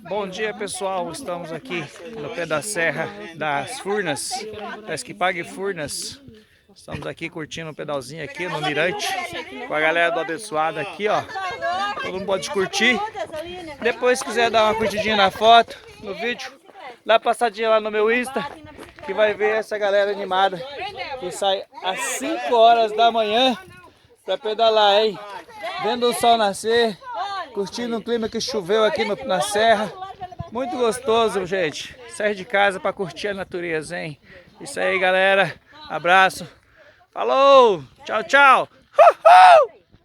Bom dia, pessoal. Estamos aqui no pé da Serra das Furnas, da Esquipag Furnas. Estamos aqui curtindo um pedalzinho aqui no Mirante com a galera do Abençoado aqui, ó. Todo mundo pode curtir. Depois, se quiser dar uma curtidinha na foto, no vídeo, dá uma passadinha lá no meu Insta, que vai ver essa galera animada que sai às 5 horas da manhã para pedalar, hein? Vendo o sol nascer, curtindo o clima que choveu aqui na serra. Muito gostoso, gente. Sair de casa para curtir a natureza, hein? Isso aí, galera. Abraço. Falou! Tchau, tchau! Uhul!